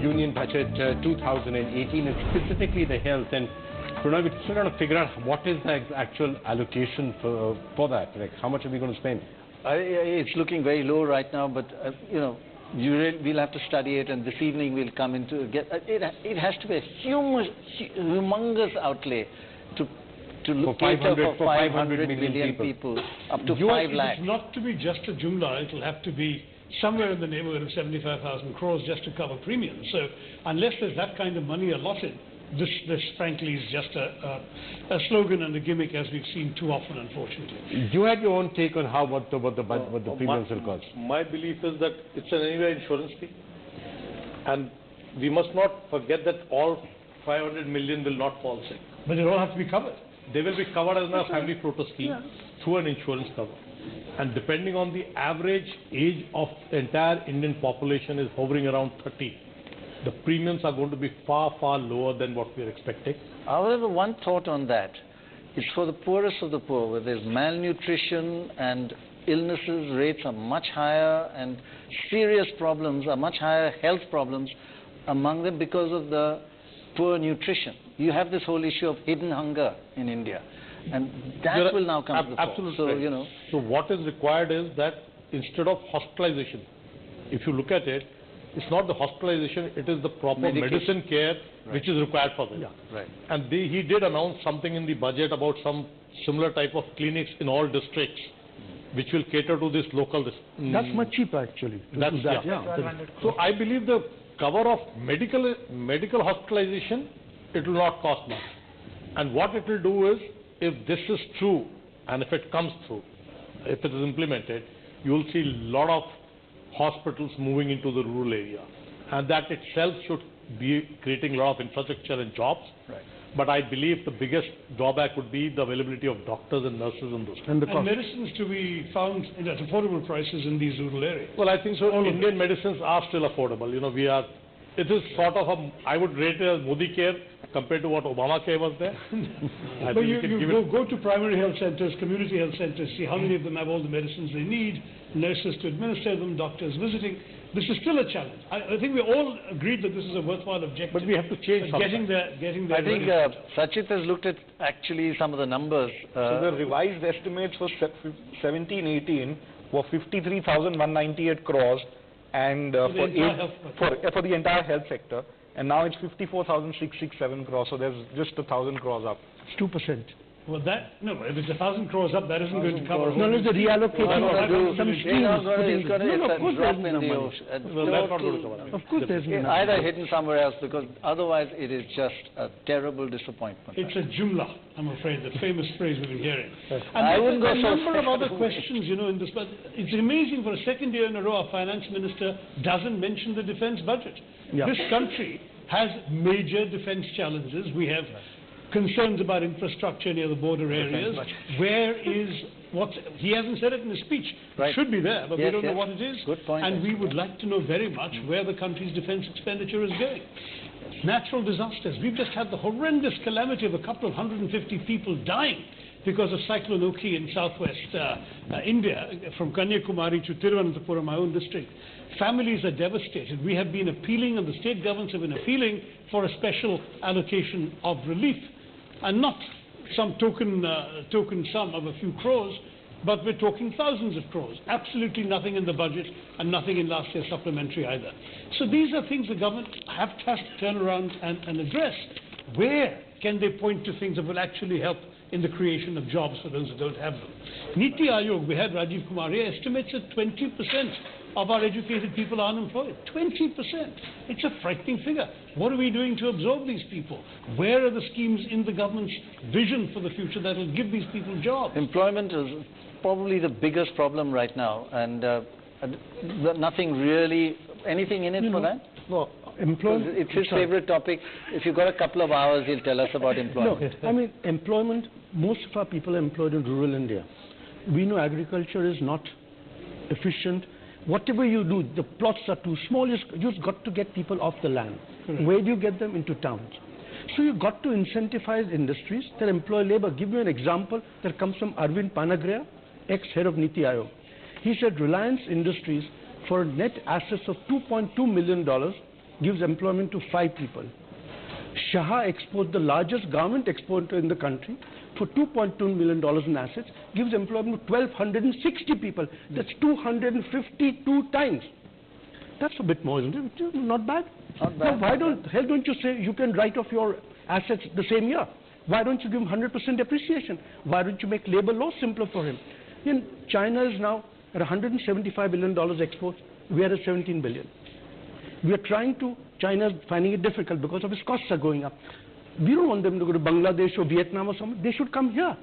Union Budget 2018, and specifically the health. And we're still trying to figure out what is the actual allocation for that. Like, how much are we going to spend? It's looking very low right now, but we'll have to study it, and this evening we'll come into it has to be a humongous outlay to cater for 500 million people, up to 5 lakhs. It's not to be just a jumla, it'll have to be somewhere in the neighborhood of 75,000 crores just to cover premiums. So unless there's that kind of money allotted, this frankly is just a slogan and a gimmick, as we've seen too often, unfortunately. You had your own take on what the premiums will cost. My belief is that it's an anyway insurance fee, and we must not forget that all 500 million will not fall sick. But they all have to be covered. They will be covered as a family floater scheme through an insurance cover. And depending on the average age of the entire Indian population is hovering around 30. The premiums are going to be far, far lower than what we are expecting. However, one thought on that is for the poorest of the poor, where there's malnutrition and illnesses rates are much higher and serious problems are much higher, health problems among them because of the poor nutrition. You have this whole issue of hidden hunger in India, and that will now come to the fore. Absolutely. So, so what is required is that instead of hospitalization, if you look at it, it's not the hospitalization, it is the proper medicine care which is required for them. Yeah. Right. And he did announce something in the budget about some similar type of clinics in all districts, which will cater to this local. That's much cheaper, actually. So I believe the cover of medical hospitalization, it will not cost much. And what it will do is, if this is true, and if it comes through, if it is implemented, you will see a lot of hospitals moving into the rural area, and that itself should be creating a lot of infrastructure and jobs. Right. But I believe the biggest drawback would be the availability of doctors and nurses and those. And medicines to be found at affordable prices in these rural areas. Well, I think so. Indian medicines are still affordable. It is sort of I would rate it as Modi care compared to what Obamacare was there. But you go to primary health centers, community health centers, see how many of them have all the medicines they need, nurses to administer them, doctors visiting. This is still a challenge. I think we all agreed that this is a worthwhile objective. But we have to change getting there. I think Sachit has looked at actually some of the numbers. So the revised estimates for 17-18 were 53,198 crores, and for the entire health sector, and now it's 54,667 crores. So there's just 1,000 crores up. It's 2%. Well, if it's 1,000 crores up, that isn't going to cover. No, it's a reallocation of some schemes. Of course, there's either hidden somewhere else, because otherwise it is just a terrible disappointment. It's a jumla, I'm afraid, the famous phrase we've been hearing. And I wouldn't go a number of other questions, in this, but it's amazing for a second year in a row our finance minister doesn't mention the defense budget. Yeah. This country has major defense challenges. We have concerns about infrastructure near the border areas. Where is he hasn't said it in his speech. Right. It should be there, but we don't know what it is. Good point. And we would like to know very much where the country's defense expenditure is going. Natural disasters. We've just had the horrendous calamity of a couple of 150 people dying because of Cyclone Oki in southwest India, from Kanyakumari to Tiruvananthapuram, my own district. Families are devastated. We have been appealing, and the state governments have been appealing for a special allocation of relief, and not some token sum of a few crores, but we're talking thousands of crores. Absolutely nothing in the budget, and nothing in last year's supplementary either. So these are things the government have to turn around and address. Where can they point to things that will actually help in the creation of jobs for those who don't have them? Niti Aayog, we had Rajiv Kumar here, estimates that 20% of our educated people are unemployed. 20%. It's a frightening figure. What are we doing to absorb these people? Where are the schemes in the government's vision for the future that will give these people jobs? Employment is probably the biggest problem right now, and nothing really, anything in it for that? No. Employment. It's his favorite topic. If you've got a couple of hours, he'll tell us about employment. No, I mean, employment, most of our people are employed in rural India. We know agriculture is not efficient. Whatever you do, the plots are too small. You've got to get people off the land. Where do you get them? Into towns. So you've got to incentivize industries that employ labor. Give you an example that comes from Arvind Panagria, ex-head of Niti Aayog. He said Reliance Industries, for net assets of $2.2 million, gives employment to 5 people. Shah Exports, the largest garment exporter in the country, for $2.2 million in assets, gives employment to 1,260 people. That's 252 times. That's a bit more, isn't it? Not bad. Not bad. Now, hell don't you say you can write off your assets the same year? Why don't you give him 100% depreciation? Why don't you make labor law simpler for him? In China is now at $175 billion exports. We are at 17 billion. We are trying to, China is finding it difficult because of its costs are going up. We don't want them to go to Bangladesh or Vietnam or somewhere. They should come here.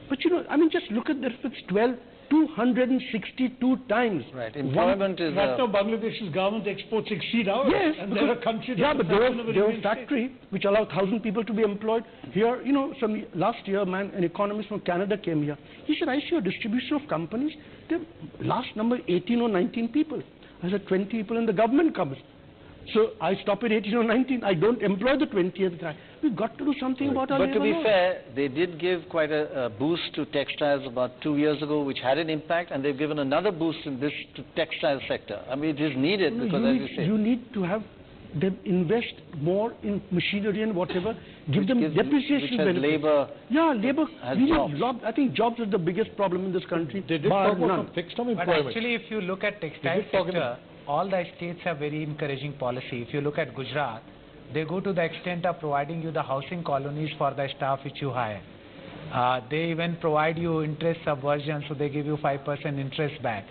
But I mean, just look at the difference, 262 times. Right, employment is... Right now, Bangladesh's garment exports exceed ours. Yes, and they're a country yeah, that's but they have a factory which allows 1,000 people to be employed. Here, last year, an economist from Canada came here. He said, I see a distribution of companies. The last number, 18 or 19 people. I said, 20 people and the government comes. So I stop at 18 or 19. I don't employ the 20th guy. We've got to do something about our labor But to be law. fair, they did give quite a boost to textiles about 2 years ago, which had an impact, and they've given another boost in this to textile sector. I mean, it is needed because, as you say... You need to have them invest more in machinery and whatever. Give them depreciation benefits. Labor. Yeah, labor. We jobs. need jobs. I think jobs is the biggest problem in this country. They did bar talk about none. some fixed-term But employment. actually, if you look at textile sector, all the states have very encouraging policy. If you look at Gujarat, they go to the extent of providing you the housing colonies for the staff which you hire. They even provide you interest subversion, so they give you 5% interest back.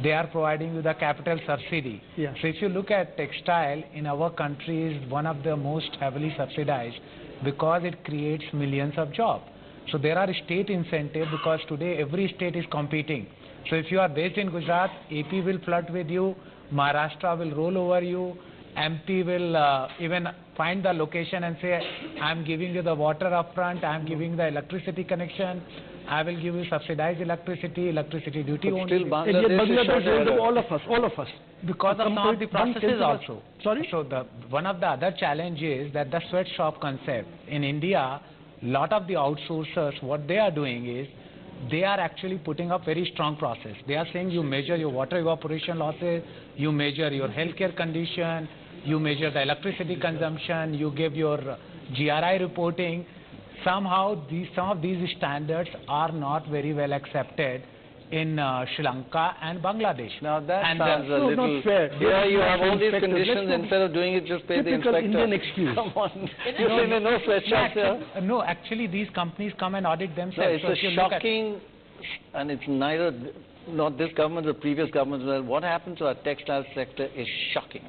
They are providing you the capital subsidy. Yeah. So if you look at textile in our country is one of the most heavily subsidized because it creates millions of jobs. So there are state incentives because today every state is competing. So if you are based in Gujarat, AP will flirt with you, Maharashtra will roll over you, MP will even find the location and say, I'm giving you the water upfront, I'm giving the electricity connection, I will give you subsidized electricity duty But only. still Bangladesh will all of us. Because of some of the processes also. Sorry? So one of the other challenges is that the sweatshop concept. In India, lot of the outsourcers, what they are doing is, they are actually putting up very strong process. They are saying you measure your water evaporation losses, you measure your healthcare condition, you measure the electricity consumption, you give your GRI reporting. Somehow some of these standards are not very well accepted in Sri Lanka and Bangladesh. Now that and sounds a little... not fair. Here you have all these Inspectors. conditions, instead of doing it, just pay the Typical inspector. Indian excuse. Come on. You say there are no sweatshops here? No, actually these companies come and audit No, themselves. it's So if you a look at- shocking, and it's neither, not this government, the previous government, well, what happened to our textile sector is shocking.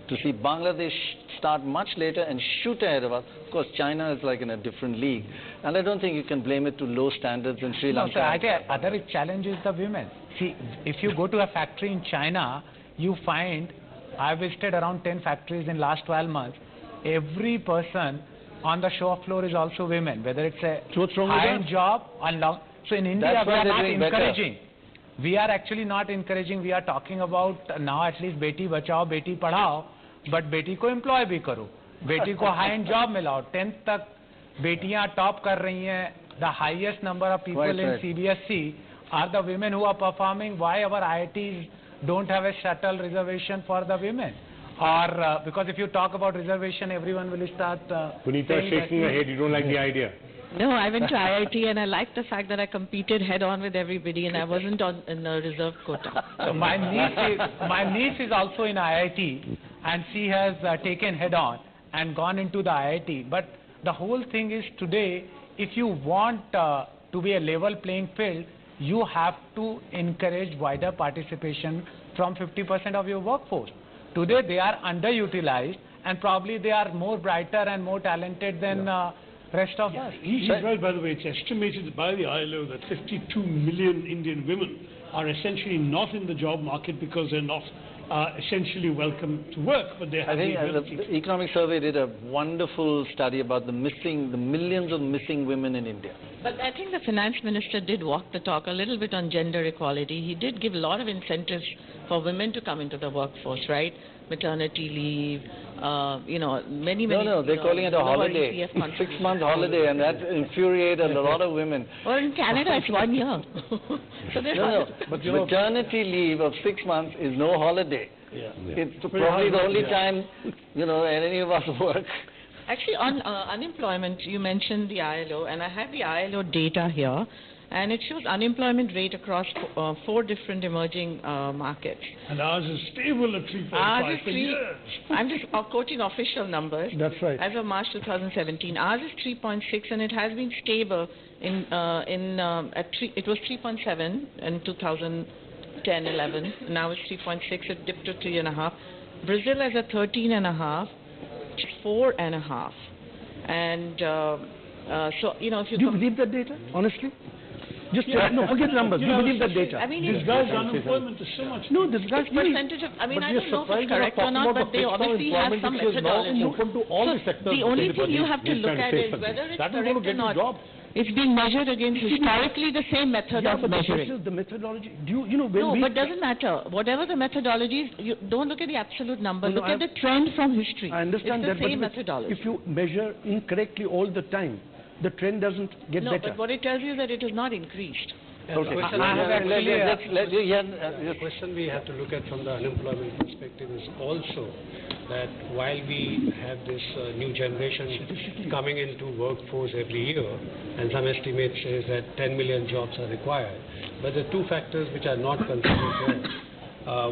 To see Bangladesh start much later and shoot ahead of us. Of course, China is like in a different league. And I don't think you can blame it to low standards in Sri No, Lanka. sir, I think other challenge is the women. See, if you go to a factory in China, you find, I visited around 10 factories in last 12 months. Every person on the shop floor is also women, whether it's a So what's wrong with high-end that? job or long. So in India, That's we why are they're not doing better. encouraging. We are actually not encouraging. We are talking about now at least beti bachao, beti padhao, but beti ko employ bhi karo. Beti ko high-end job milao. 10th tak betiyan top kar rahi hain. The highest number of people Quite in right. CBSE are the women who are performing. Why our IITs don't have a shuttle reservation for the women? Or because if you talk about reservation, everyone will start Punita saying that- shaking her head, you don't like the idea. No, I went to IIT and I liked the fact that I competed head-on with everybody and I wasn't in a reserve quota. So my niece is also in IIT and she has taken head-on and gone into the IIT. But the whole thing is today, if you want to be a level playing field, you have to encourage wider participation from 50% of your workforce. Today they are underutilized and probably they are more brighter and more talented than rest of us. He's right, by the way. It's estimated by the ILO that 52 million Indian women are essentially not in the job market because they're not essentially welcome to work, but they I have think the ability. the Economic Survey did a wonderful study about the millions of missing women in India. But I think the finance minister did walk the talk a little bit on gender equality. He did give a lot of incentives for women to come into the workforce, right? Maternity leave, many. No, they're calling it a lower holiday, EPF contributions. 6-month holiday, and that infuriated a lot of women. Well, in Canada, it's 1 year. So there's No, but maternity leave of 6 months is no holiday. It's probably the only time, any of us work. Actually, on unemployment, you mentioned the ILO, and I have the ILO data here, and it shows unemployment rate across 4 different emerging markets. And ours is stable at 3.5 for years. I'm just quoting official numbers. That's right. As of March 2017, ours is 3.6, and it has been stable it was 3.7 in 2010-11. Now it's 3.6. It dipped to 3.5. Brazil is at 13.5. 4.5, and so if you. Do you believe that data? Honestly, just no, forget the numbers. Do you believe that data? I mean, this guy's unemployment is so much. No, this guy's percentage of. I mean, I don't know if it's correct or not, but they obviously have some methodology. The only thing you have to look at is whether it's correct or not. It's being measured against historically the same method of measuring. This is the methodology. But doesn't matter. Whatever the methodology is, you don't look at the absolute number. Look at the trend from history. I understand it's that, the same methodology. If you measure incorrectly all the time, the trend doesn't get better. No, but what it tells you is that it has not increased. Okay. The question we have to look at from the unemployment perspective is also that while we have this new generation coming into workforce every year, and some estimates say that 10 million jobs are required, but the 2 factors which are not considered there.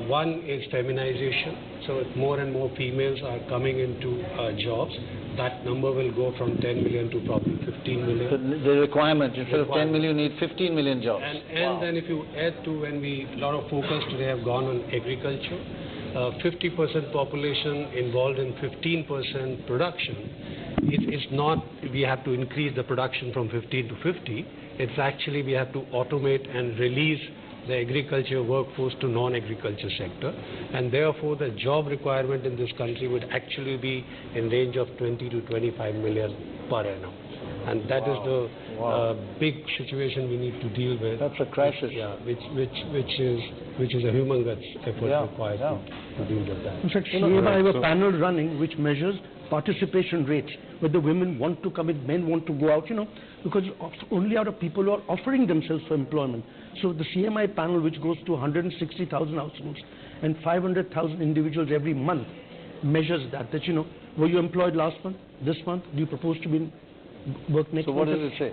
One is feminization, so if more and more females are coming into jobs, that number will go from 10 million to probably 15 million. So the requirement, instead of 10 million, you need 15 million jobs. And then if you add to when a lot of focus today have gone on agriculture, 50% population involved in 15% production. It's not we have to increase the production from 15 to 50. It's actually we have to automate and release the agriculture workforce to non-agriculture sector, and therefore the job requirement in this country would actually be in range of 20 to 25 million per annum. And that is the big situation we need to deal with. That's a crisis. Which is a humongous effort required to deal with that. In fact, I have a panel running which measures participation rates, whether women want to come in, men want to go out, because only out of people who are offering themselves for employment. So the CMI panel, which goes to 160,000 households and 500,000 individuals every month, measures that, were you employed last month, this month, do you propose to be in work next month? So what does it say?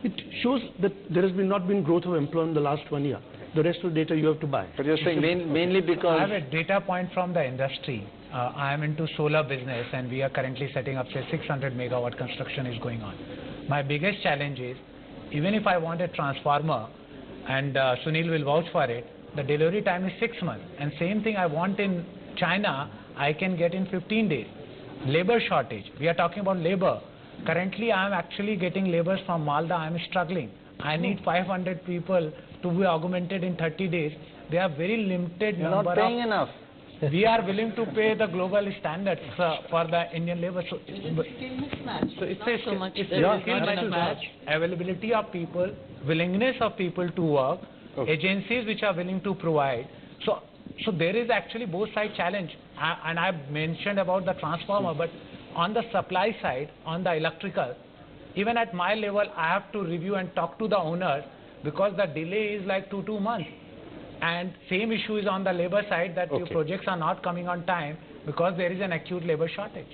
It shows that there has not been growth of employment in the last 1 year. The rest of the data you have to buy. But you're saying mainly because... I have a data point from the industry. I am into solar business, and we are currently setting up, say, 600 megawatt construction is going on. My biggest challenge is, even if I want a transformer, and Sunil will vouch for it, the delivery time is 6 months. And same thing I want in China, I can get in 15 days. Labor shortage. We are talking about labor. Currently, I am actually getting laborers from Malda. I am struggling. I need 500 people to be augmented in 30 days. They are very limited You're number not paying enough. We are willing to pay the global standards for the Indian labor. So it's a skill mismatch. Availability of people, willingness of people to work, agencies which are willing to provide. So there is actually both side challenge. And I mentioned about the transformer, but on the supply side, on the electrical, even at my level, I have to review and talk to the owners because the delay is like 2 months. And same issue is on the labor side, that your projects are not coming on time because there is an acute labor shortage.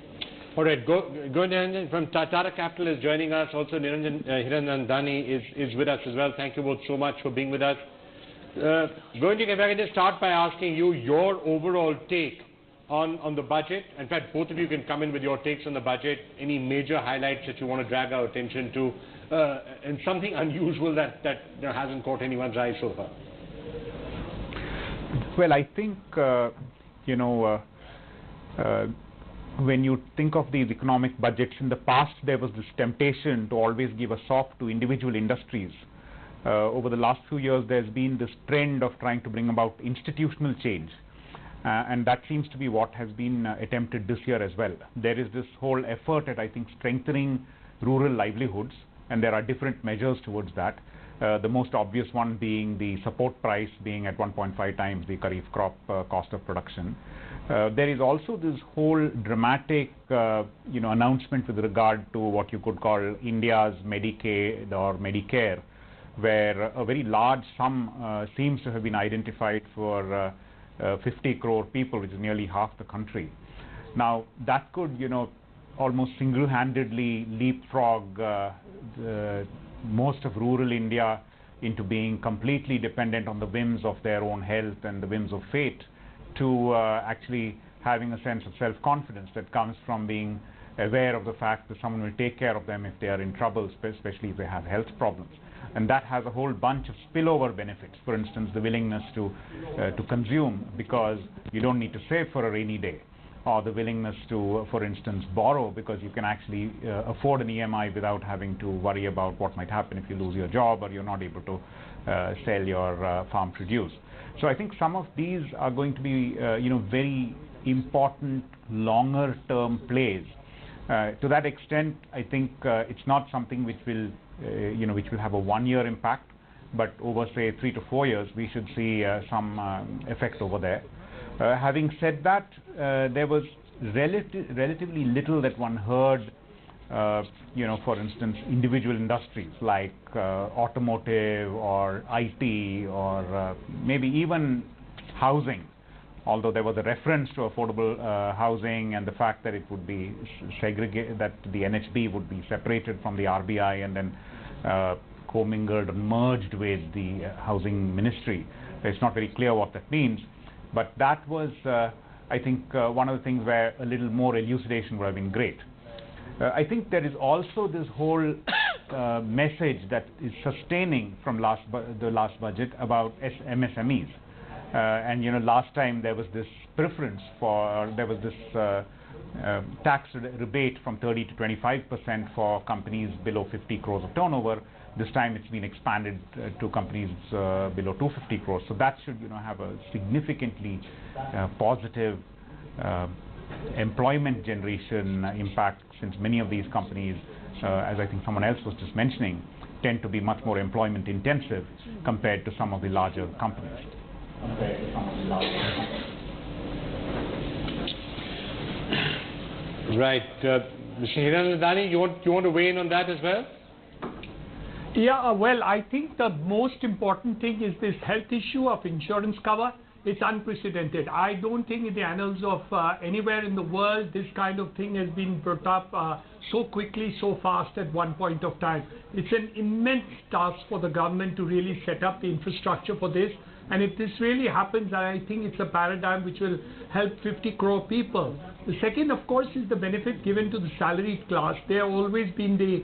All right, Niranjan from Tata Capital is joining us. Also, Hiranandani is with us as well. Thank you both so much for being with us. Govind, if I can just start by asking you your overall take on the budget. In fact, both of you can come in with your takes on the budget. Any major highlights that you want to drag our attention to, and something unusual that hasn't caught anyone's eye so far? Well, I think, when you think of these economic budgets, in the past there was this temptation to always give a soft to individual industries. Over the last few years, there's been this trend of trying to bring about institutional change. And that seems to be what has been attempted this year as well. There is this whole effort at, I think, strengthening rural livelihoods, and there are different measures towards that. The most obvious one being the support price being at 1.5 times the Kharif crop cost of production. There is also this whole dramatic, announcement with regard to what you could call India's Medicaid or Medicare, where a very large sum seems to have been identified for 50 crore people, which is nearly half the country. Now, that could, almost single-handedly leapfrog most of rural India into being completely dependent on the whims of their own health and the whims of fate, to actually having a sense of self-confidence that comes from being aware of the fact that someone will take care of them if they are in trouble, especially if they have health problems. And that has a whole bunch of spillover benefits. For instance, the willingness to consume because you don't need to save for a rainy day, or the willingness to, for instance, borrow because you can actually afford an EMI without having to worry about what might happen if you lose your job or you're not able to sell your farm produce. So I think some of these are going to be, very important longer-term plays. To that extent, I think it's not something which will, which will have a one-year impact, but over, say, 3 to 4 years, we should see some effect over there. Having said that, there was relatively little that one heard, for instance, individual industries like automotive or IT or maybe even housing, although there was a reference to affordable housing and the fact that it would be segregated, that the NHB would be separated from the RBI and then commingled and merged with the housing ministry. It's not very clear what that means, but that was, I think, one of the things where a little more elucidation would have been great. I think there is also this whole message that is sustaining from the last budget about MSMEs. And last time there was this preference for, there was this tax rebate from 30 to 25% for companies below 50 crores of turnover. This time it's been expanded to companies below 250 crores. So that should, have a significantly positive employment generation impact, since many of these companies, as I think someone else was just mentioning, tend to be much more employment intensive compared to some of the larger companies. Right. Mr. Hiranandani, you want to weigh in on that as well? Yeah, well, I think the most important thing is this health issue of insurance cover. It's unprecedented. I don't think in the annals of anywhere in the world this kind of thing has been brought up so quickly, so fast at one point of time. It's an immense task for the government to really set up the infrastructure for this. And if this really happens, I think it's a paradigm which will help 50 crore people. The second, of course, is the benefit given to the salaried class. They have always been the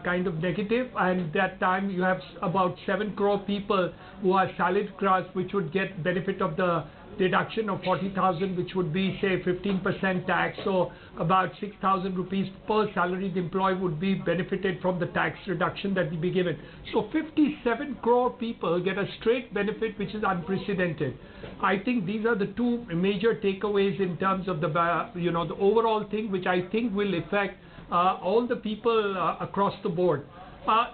kind of negative, and that time you have about 7 crore people who are salaried class, which would get benefit of the deduction of 40,000, which would be, say, 15% tax. So about 6,000 rupees per salaried employee would be benefited from the tax reduction that will be given. So 57 crore people get a straight benefit, which is unprecedented. I think these are the two major takeaways in terms of the, the overall thing, which I think will affect all the people across the board.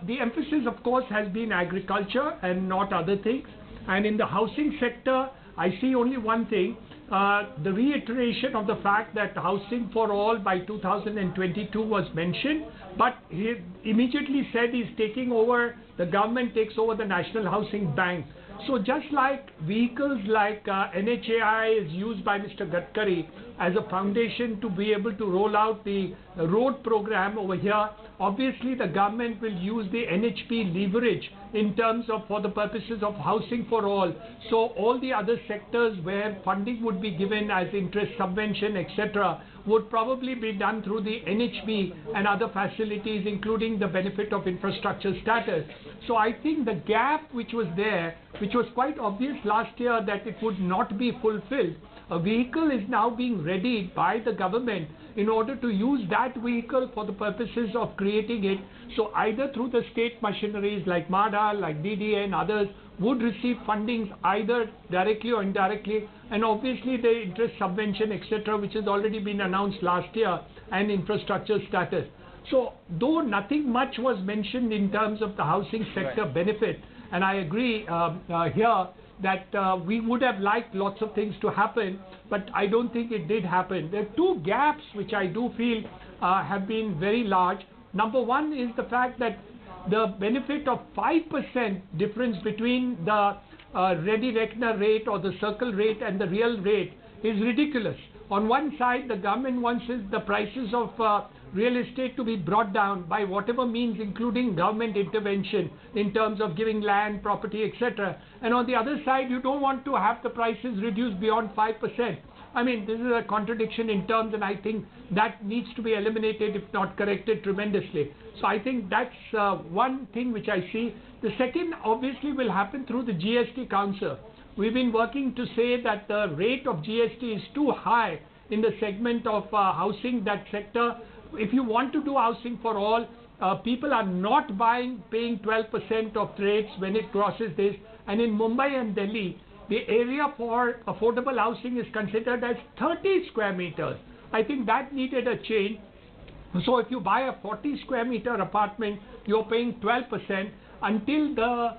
The emphasis, of course, has been agriculture and not other things. And in the housing sector, I see only one thing, the reiteration of the fact that housing for all by 2022 was mentioned, but he immediately said he's taking over, the government takes over the National Housing Bank. So just like vehicles like NHAI is used by Mr. Gadkari as a foundation to be able to roll out the road program over here, obviously the government will use the NHP leverage in terms of for the purposes of housing for all. So all the other sectors where funding would be given as interest subvention, etc., would probably be done through the NHB and other facilities, including the benefit of infrastructure status. So I think the gap which was there, which was quite obvious last year that it would not be fulfilled, a vehicle is now being readied by the government in order to use that vehicle for the purposes of creating it. So either through the state machineries like MADA, like DDA and others would receive fundings either directly or indirectly, and obviously the interest subvention, etc., which has already been announced last year, and infrastructure status. So though nothing much was mentioned in terms of the housing sector benefit, and I agree here that we would have liked lots of things to happen, but I don't think it did happen. There are two gaps which I do feel have been very large. Number one is the fact that the benefit of 5% difference between the ready reckoner rate or the circle rate and the real rate is ridiculous. On one side, the government wants the prices of real estate to be brought down by whatever means, including government intervention in terms of giving land, property, etc. And on the other side, you don't want to have the prices reduced beyond 5%. I mean, this is a contradiction in terms, and I think that needs to be eliminated, if not corrected tremendously. So I think that's one thing which I see. The second obviously will happen through the GST Council. We've been working to say that the rate of GST is too high in the segment of housing, that sector. If you want to do housing for all, people are not paying 12% of rates when it crosses this. And in Mumbai and Delhi, the area for affordable housing is considered as 30 square meters. I think that needed a change. So if you buy a 40 square meter apartment, you're paying 12% until the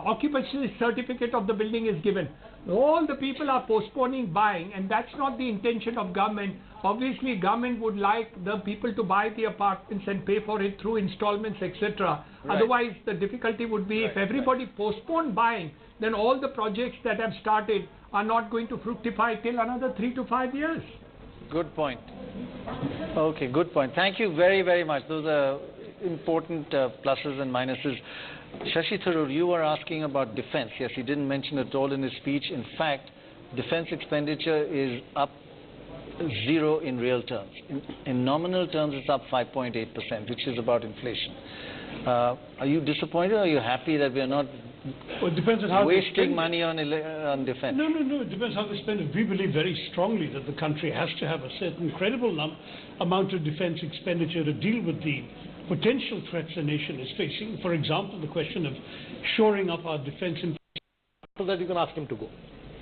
occupancy certificate of the building is given. All the people are postponing buying, and that's not the intention of government. Obviously, government would like the people to buy the apartments and pay for it through installments, etc. Right. Otherwise, the difficulty would be if everybody postponed buying, then all the projects that have started are not going to fructify till another 3 to 5 years. Good point. Okay, good point. Thank you very, very much. Those are important pluses and minuses. Shashi Tharoor, you were asking about defense. Yes, he didn't mention it all in his speech. In fact, defense expenditure is up 0 in real terms. In nominal terms, it's up 5.8%, which is about inflation. Are you disappointed, or are you happy that we are not it depends on how wasting money on defense? No. It depends how they spend it. We believe very strongly that the country has to have a certain credible amount of defense expenditure to deal with the potential threats the nation is facing. For example, the question of shoring up our defense. So that you can ask him to go.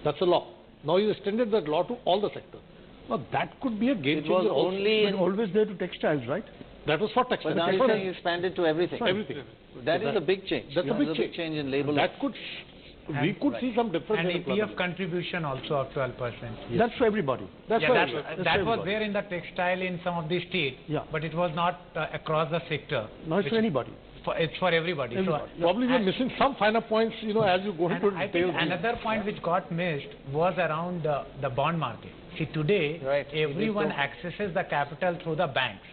That's the law. Now you extended that law to all the sectors. Now that could be a game changer. It was only always there to textiles, right? That was for textiles. But now you're saying you expanded to everything. Everything. That is a big change. That's a big change in label. That could, we could see some difference. And EPF contribution also of 12%. Yes. That's for everybody. That was there in the textile in some of the states, but it was not across the sector. No, it's for anybody. It's for everybody. So, probably we're missing some finer points, as you go into details. Another point which got missed was around the bond market. See, today, everyone accesses the capital through the banks.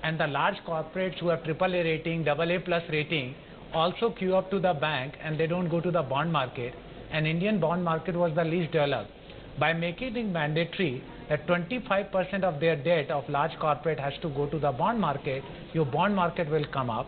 And the large corporates who have AAA rating, AA+ rating, also queue up to the bank, and they don't go to the bond market. And Indian bond market was the least developed. By making it mandatory that 25% of their debt of large corporate has to go to the bond market, your bond market will come up.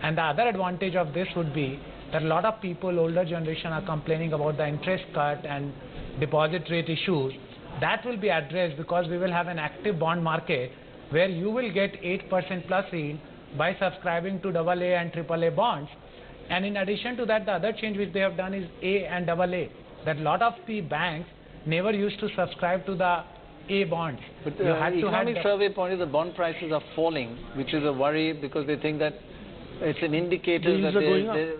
And the other advantage of this would be that a lot of people, older generation, are complaining about the interest cut and deposit rate issues. That will be addressed because we will have an active bond market where you will get 8% plus yield by subscribing to AA and AAA bonds. And in addition to that, the other change which they have done is A and AA. That a lot of the banks never used to subscribe to the A bonds. But the economic survey pointed the bond prices are falling, which is a worry because they think that it's an indicator that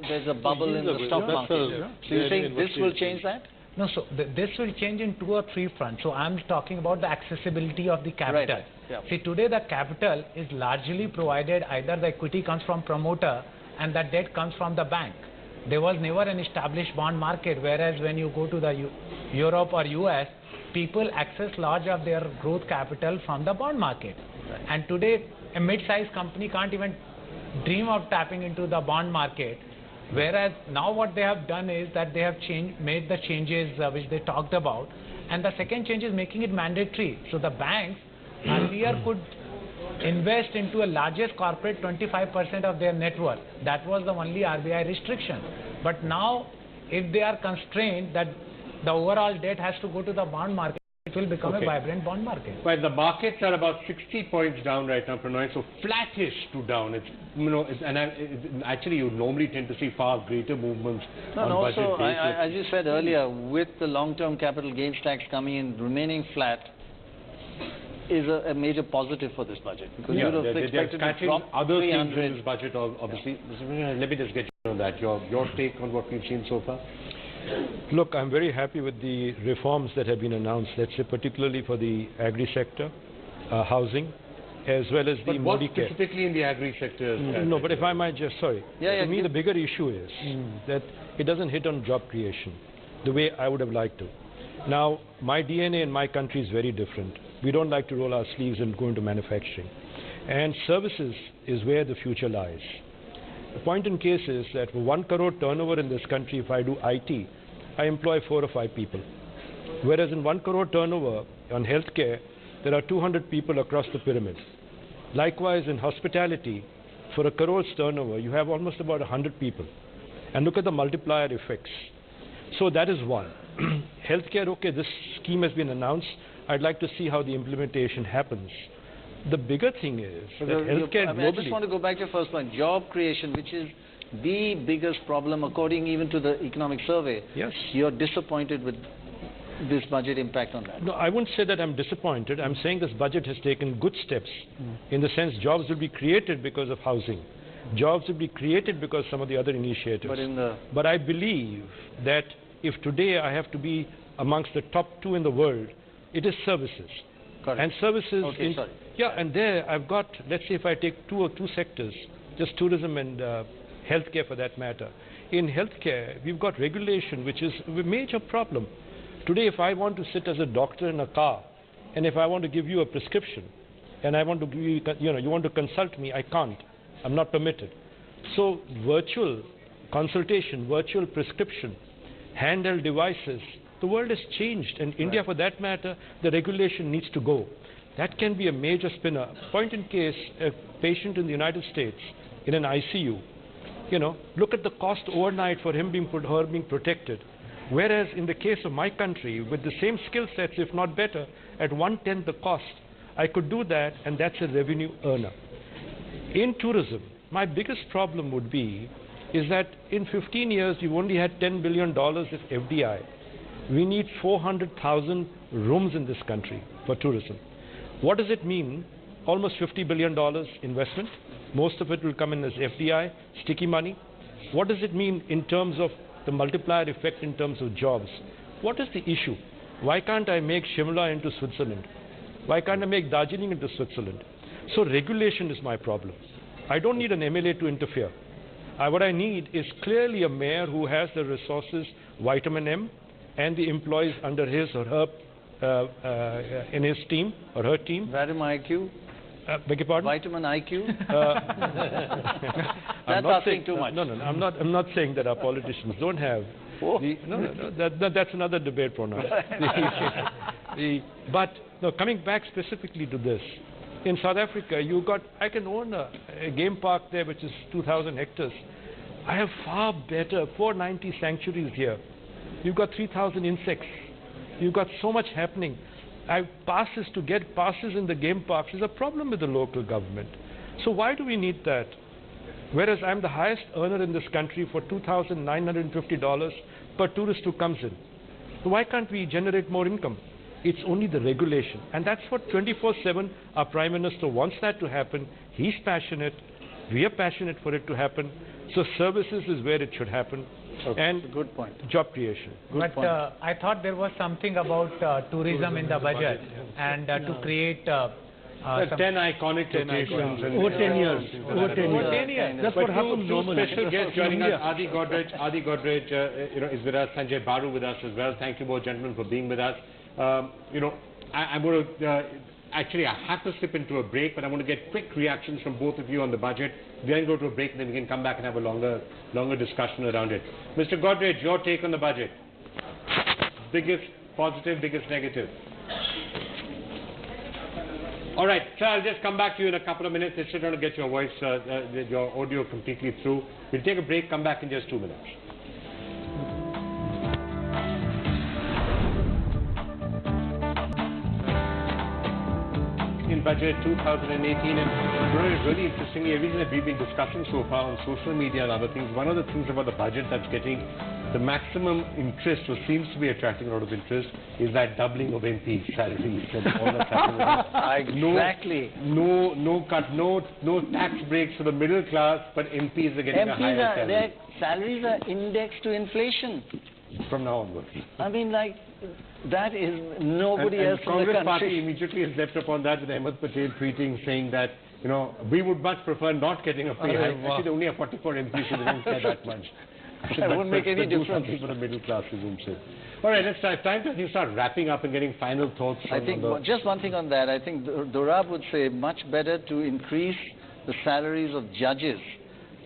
there's a bubble in the stock market. So you think this will change that? No, so this will change in 2 or 3 fronts. So I'm talking about the accessibility of the capital. Right. Yeah. See, today the capital is largely provided, either the equity comes from promoter and the debt comes from the bank. There was never an established bond market, whereas when you go to the Europe or US, people access large of their growth capital from the bond market. Right. And today, a mid-sized company can't even dream of tapping into the bond market. Whereas now what they have done is that they have made the changes which they talked about. And the second change is making it mandatory. So the banks earlier could invest into a largest corporate 25% of their net worth. That was the only RBI restriction. But now if they are constrained that the overall debt has to go to the bond market, it will become a vibrant bond market. Well, the markets are about 60 points down right now, Prannoy, so flattish to down. Actually you normally tend to see far greater movements on budget basis. As you said earlier, with the long-term capital gains tax coming in, remaining flat is a major positive for this budget. Because you would have expected to drop other things in this budget, obviously. Let me just get you on that. Your take on what we've seen so far? Look, I'm very happy with the reforms that have been announced, let's say particularly for the agri sector, housing, as well as the But what Modi care. specifically in the agri sector? No, but if I might just, sorry. To me, the bigger issue is that it doesn't hit on job creation the way I would have liked to. Now, my DNA in my country is very different. We don't like to roll our sleeves and go into manufacturing. And services is where the future lies. The point in case is that for 1 crore turnover in this country, if I do IT, I employ 4 or 5 people. Whereas in 1 crore turnover on healthcare, there are 200 people across the pyramid. Likewise, in hospitality, for a crores turnover, you have almost about 100 people. And look at the multiplier effects. So that is one. Healthcare, okay, this scheme has been announced. I'd like to see how the implementation happens. The bigger thing is that healthcare globally... I just want to go back to your first point, job creation, which is the biggest problem according even to the economic survey. Yes. You're disappointed with this budget impact on that? No, I wouldn't say that I'm disappointed. I'm saying this budget has taken good steps in the sense jobs will be created because of housing. Jobs will be created because of some of the other initiatives. But I believe that if today I have to be amongst the top 2 in the world, it is services. Correct. And services... Okay, sorry. Yeah, and there I've got, let's say if I take 2 sectors, just tourism and healthcare for that matter. In healthcare, we've got regulation, which is a major problem. Today, if I want to sit as a doctor in a car, and if I want to give you a prescription, and I want to give you, you want to consult me, I can't. I'm not permitted. So virtual consultation, virtual prescription, handheld devices, the world has changed, and India, for that matter, the regulation needs to go. That can be a major spinner. Point in case, a patient in the United States in an ICU, look at the cost overnight for him being protected. Whereas in the case of my country, with the same skill sets, if not better, at 1/10 the cost, I could do that, and that's a revenue earner. In tourism, my biggest problem would be is that in 15 years, you've only had $10 billion of FDI. We need 400,000 rooms in this country for tourism. What does it mean? Almost $50 billion investment. Most of it will come in as FDI, sticky money. What does it mean in terms of the multiplier effect in terms of jobs? What is the issue? Why can't I make Shimla into Switzerland? Why can't I make Darjeeling into Switzerland? So regulation is my problem. I don't need an MLA to interfere. What I need is clearly a mayor who has the resources, vitamin M, and the employees under his or her, in his team or her team. Vitamin IQ? Beg your pardon? Vitamin IQ? That's asking too much. No, I'm not saying that our politicians don't have. That's another debate for now. But no, coming back specifically to this, in South Africa, I can own a game park there which is 2,000 hectares. I have far better 490 sanctuaries here. You've got 3,000 insects. You've got so much happening. To get passes in the game parks is a problem with the local government. So why do we need that? Whereas I'm the highest earner in this country for $2,950 per tourist who comes in. So why can't we generate more income? It's only the regulation. And that's what 24/7 our Prime Minister wants that to happen. He's passionate. We are passionate for it to happen. So services is where it should happen. Okay. And good point. Job creation. But I thought there was something about tourism in the budget and to create 10 iconic locations. Over 10 years. Over 10 years. That's what happens normally. Special guests joining us, Adi Godrej, is with us, Sanjay Baru with us as well. Thank you both gentlemen for being with us. I'm going to, actually I have to slip into a break, but I want to get quick reactions from both of you on the budget. Then go to a break and then we can come back and have a longer discussion around it. Mr. Godrej, your take on the budget. Biggest positive, biggest negative. All right, sir, I'll just come back to you in a couple of minutes. I'm still trying to get your voice, your audio completely through. We'll take a break, come back in just 2 minutes. In budget 2018, and really interestingly, everything that we've been discussing so far on social media and other things, one of the things about the budget that's getting the maximum interest, or seems to be attracting a lot of interest, is that doubling of MP salaries and all that's happening. Exactly. No cut, no tax breaks for the middle class, but MPs are getting a higher salary. Their salaries are indexed to inflation. From now onwards. I mean, like, That is nobody and else in the Congress country. Party immediately has leapt upon that with Ahmed Patel tweeting saying that, you know, we would much prefer not getting a pay hike. Actually, they only have 44 MPs, so they don't care that much. That won't make any difference. Something for the middle class, we won't say. All right, it's time to start wrapping up and getting final thoughts. I think just one thing on that. I think Dorab would say much better to increase the salaries of judges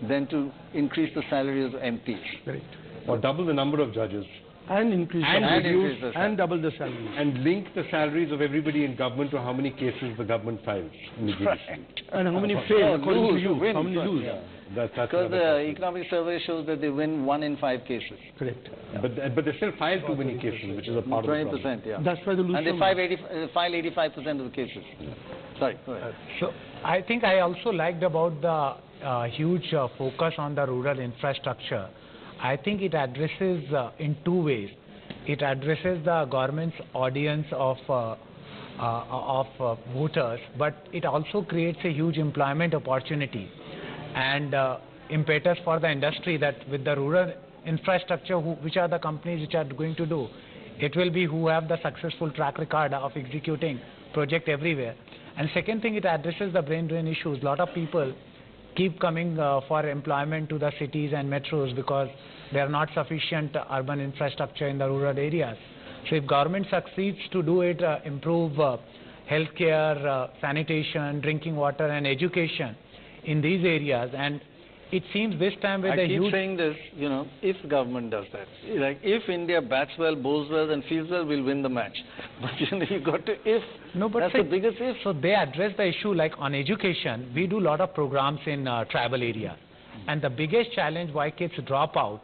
than to increase the salaries of MPs. Correct. Or double the number of judges. And increase and double the salaries. And link the salaries of everybody in government to how many cases the government files in the judiciary. And how many fail according to you? How many lose? Yeah. That's because the economic survey shows that they win 1 in 5 cases. Correct. Yeah. But they still file too many cases, which is a part of the problem. 20%, yeah. That's why they lose. And they file 85% of the cases. Yeah. Sorry, go ahead. So I think I also liked about the huge focus on the rural infrastructure. I think it addresses in two ways. It addresses the government's audience of voters, but it also creates a huge employment opportunity and impetus for the industry that with the rural infrastructure, which are the companies which are going to do? It will be who have the successful track record of executing project everywhere. And second thing, it addresses the brain drain issues. A lot of people keep coming for employment to the cities and metros because there are not sufficient urban infrastructure in the rural areas. So if government succeeds to do it, improve healthcare, sanitation, drinking water and education in these areas, and it seems this time with I keep saying this, you know, if government does that, like if India bats well, bowls well and fields well, we'll win the match. But you know, you got to if. No, but that's the biggest if. So they address the issue like on education. We do a lot of programs in tribal areas, and the biggest challenge why kids drop out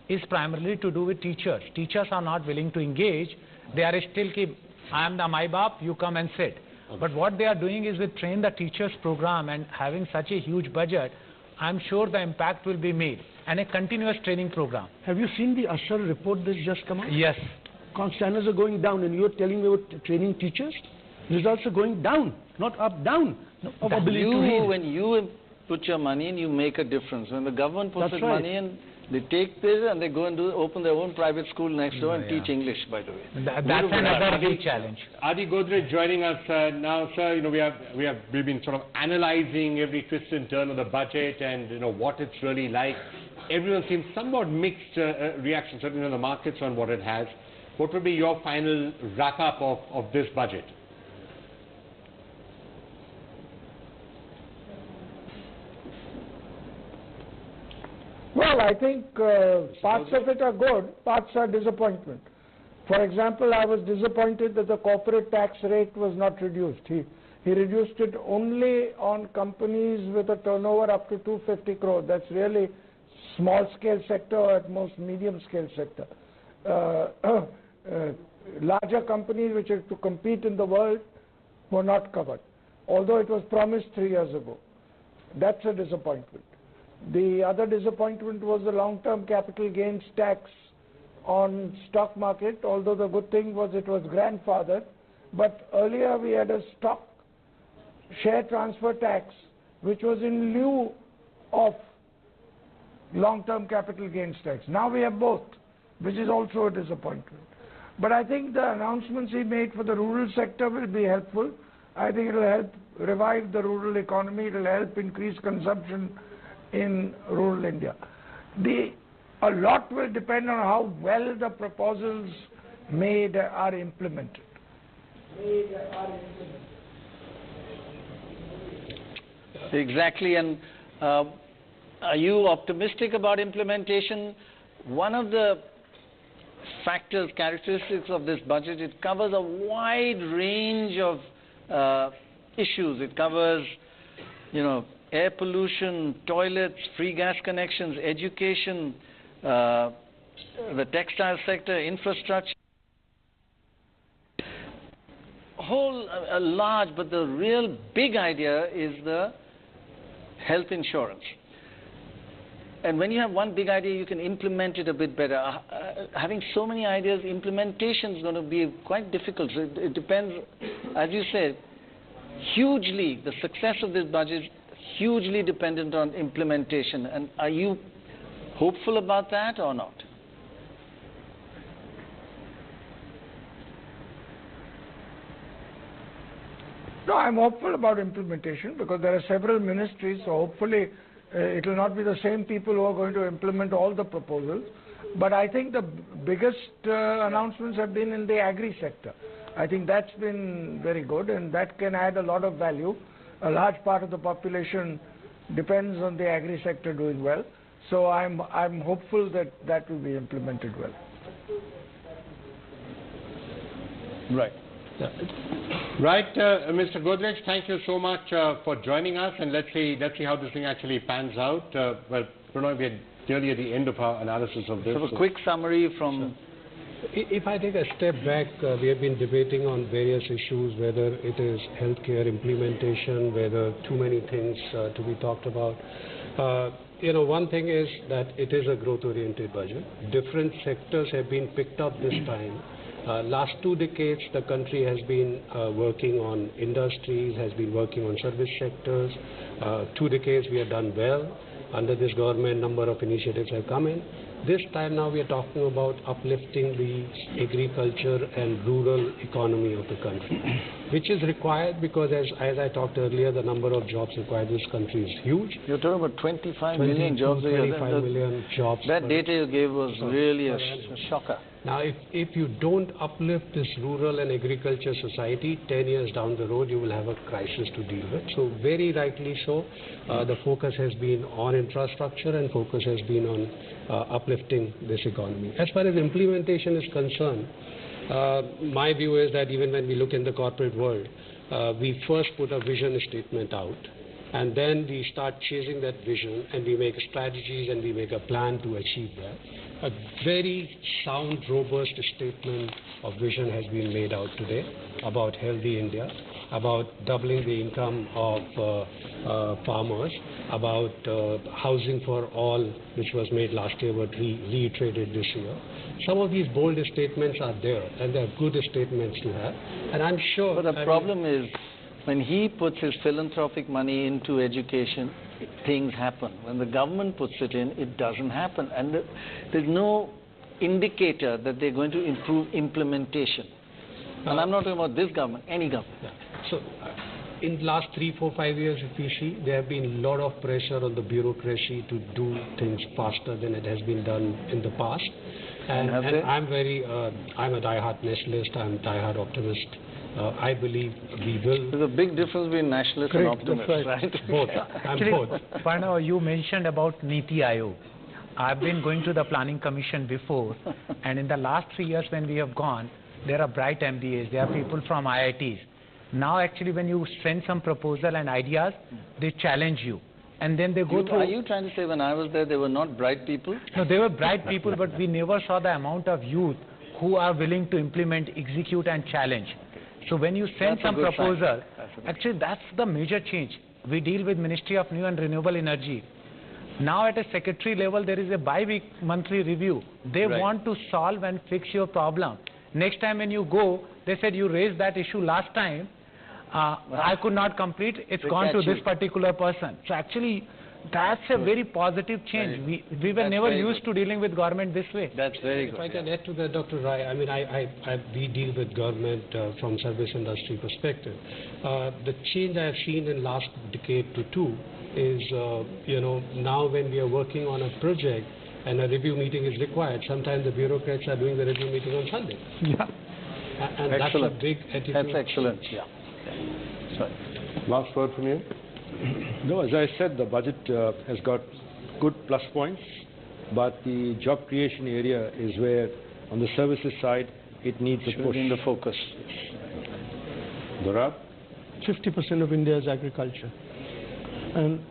is primarily to do with teachers. Teachers are not willing to engage. They are still keep, I am the my bap, you come and sit. Okay. But what they are doing is with train the teachers program and having such a huge budget, I'm sure the impact will be made, and a continuous training program. Have you seen the Usher report that's just come out? Yes. Standards are going down, and you're telling me about training teachers? Results are going down, not up, down. Of ability to read. When you put your money in, you make a difference. When the government puts its money in, they take this and they go and open their own private school next door and teach English, by the way. That's another big challenge. Adi Godrej joining us now, sir. You know, we've been sort of analysing every twist and turn of the budget and you know what it's really like. Everyone seems somewhat mixed reaction, certainly in the markets on what it has. What would be your final wrap up of this budget? Well, I think parts of it are good, parts are disappointment. For example, I was disappointed that the corporate tax rate was not reduced. He reduced it only on companies with a turnover up to 250 crore. That's really small scale sector or at most medium scale sector. Larger companies which are to compete in the world were not covered, although it was promised 3 years ago. That's a disappointment. The other disappointment was the long-term capital gains tax on stock market, although the good thing was it was grandfathered. But earlier we had a stock share transfer tax which was in lieu of long-term capital gains tax. Now we have both, which is also a disappointment. But I think the announcements he made for the rural sector will be helpful. I think it will help revive the rural economy. It will help increase consumption in rural India. A lot will depend on how well the proposals made are implemented. Exactly, and are you optimistic about implementation? One of the factors, characteristics of this budget, it covers a wide range of issues. It covers, you know, air pollution, toilets, free gas connections, education, the textile sector, infrastructure. A large, but the real big idea is the health insurance. And when you have one big idea, you can implement it a bit better. Having so many ideas, implementation is going to be quite difficult. So it depends, as you said, hugely, the success of this budget is hugely dependent on implementation. And are you hopeful about that or not? No, I'm hopeful about implementation because there are several ministries, so hopefully it will not be the same people who are going to implement all the proposals. But I think the biggest announcements have been in the agri sector. I think that's been very good and that can add a lot of value. A large part of the population depends on the agri sector doing well. So I'm hopeful that that will be implemented well. Right. Right, Mr. Godrej, thank you so much for joining us, and let's see how this thing actually pans out. Well, Prannoy, we're nearly at the end of our analysis of this. So a quick summary from... If I take a step back, we have been debating on various issues, whether it is healthcare implementation, whether too many things to be talked about. One thing is that it is a growth-oriented budget. Different sectors have been picked up this time. Last 2 decades, the country has been working on industries, has been working on service sectors. 2 decades, we have done well. Under this government, number of initiatives have come in. This time now we are talking about uplifting the agriculture and rural economy of the country, which is required because as I talked earlier, the number of jobs required in this country is huge. You're talking about 25 million jobs a year. 25 million jobs. That data you gave was really a shocker. Now, if you don't uplift this rural and agriculture society, 10 years down the road, you will have a crisis to deal with. So very rightly so, the focus has been on infrastructure and focus has been on uplifting this economy. As far as implementation is concerned, my view is that even when we look in the corporate world, we first put a vision statement out, and then we start chasing that vision and we make strategies and we make a plan to achieve that. A very sound, robust statement of vision has been made out today about healthy India, about doubling the income of farmers, about housing for all, which was made last year but reiterated this year. Some of these bold statements are there, and they are good statements to have. And I'm sure... But the problem is, when he puts his philanthropic money into education, things happen. When the government puts it in, it doesn't happen. And there's no indicator that they're going to improve implementation. And I'm not talking about this government, any government. Yeah. So, in the last 3, 4, 5 years, if we see, there have been a lot of pressure on the bureaucracy to do things faster than it has been done in the past. And I'm a die-hard nationalist, I'm a die-hard optimist. I believe we will... There's a big difference between nationalist and optimist, right? Both. I'm both. Prannoy, you mentioned about Niti Aayog. I've been going to the Planning Commission before, and in the last 3 years when we have gone, there are bright MBAs, there are people from IITs. Now actually when you send some proposal and ideas, they challenge you. And then they go through... Are you trying to say when I was there, they were not bright people? No, they were bright people, but we never saw the amount of youth who are willing to implement, execute and challenge. So when you send some proposal, actually that's the major change. We deal with Ministry of New and Renewable Energy. Now at a secretary level, there is a bi-monthly review. They want to solve and fix your problem. Next time when you go, they said you raised that issue last time. I could not complete. It's gone to this particular person. So actually, that's a very positive change. We were never used to dealing with government this way. That's very good. If I can add to that, Dr. Rai, I mean, we deal with government from service industry perspective. The change I have seen in last decade to 2 is, now when we are working on a project and a review meeting is required, sometimes the bureaucrats are doing the review meeting on Sunday. Yeah. And excellent. That's a big attitude. That's excellent, yeah. Sorry. Last word from you. No, as I said, the budget has got good plus points, but the job creation area is where, on the services side, it needs a push. In the focus. Dorab? 50% of India is agriculture. And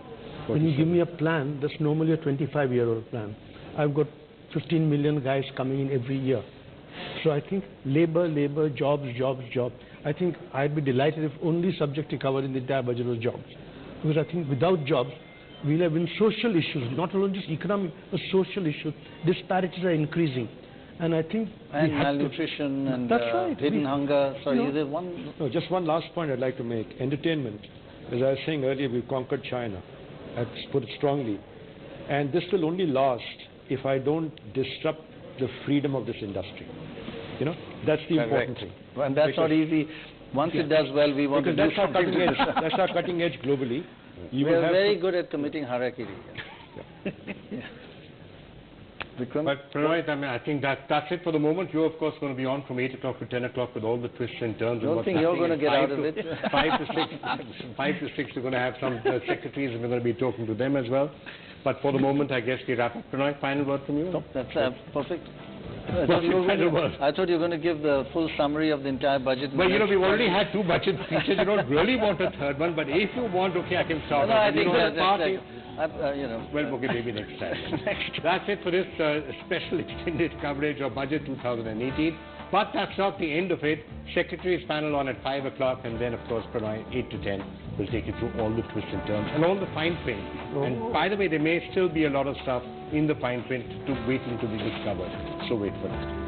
when you give me a plan, that's normally a 25-year-old plan. I've got 15 million guys coming in every year. So I think labor, jobs. I think I'd be delighted if only subject to cover in the entire budget was jobs. Because I think without jobs, we'll have in social issues, not only just economic, but social issues. Disparities are increasing. And I think... And malnutrition and hidden hunger. Sorry, is there one... No, just one last point I'd like to make. Entertainment. As I was saying earlier, we've conquered China. I've put it strongly. And this will only last if I don't disrupt the freedom of this industry. That's the important thing. And that's not easy. Once it does well, we want because to do that's our something. cutting edge. That's our cutting edge globally. We are very good at committing harakiri. Yeah. Vikram? But Pranay, I mean, I think that's it for the moment. You're of course going to be on from 8 o'clock to 10 o'clock with all the twists and turns. Don't think you're going to get out of it. 5 to 6, we're going to have some secretaries and we're going to be talking to them as well. But for the moment, I guess we wrap up. Pranay, final word from you? No, that's perfect. I thought you were going to give the full summary of the entire budget. Well, you know, we've already had 2 budget speeches. You don't really want a third one, but if you want, okay, I can start. No, I think Well, okay, maybe next time. That's it for this special extended coverage of Budget 2018. But that's not the end of it. Secretary's panel on at 5 o'clock, and then, of course, Pranay, 8 to 10, will take you through all the twists and turns and all the fine print. And by the way, there may still be a lot of stuff in the fine print waiting to be discovered. So wait for that.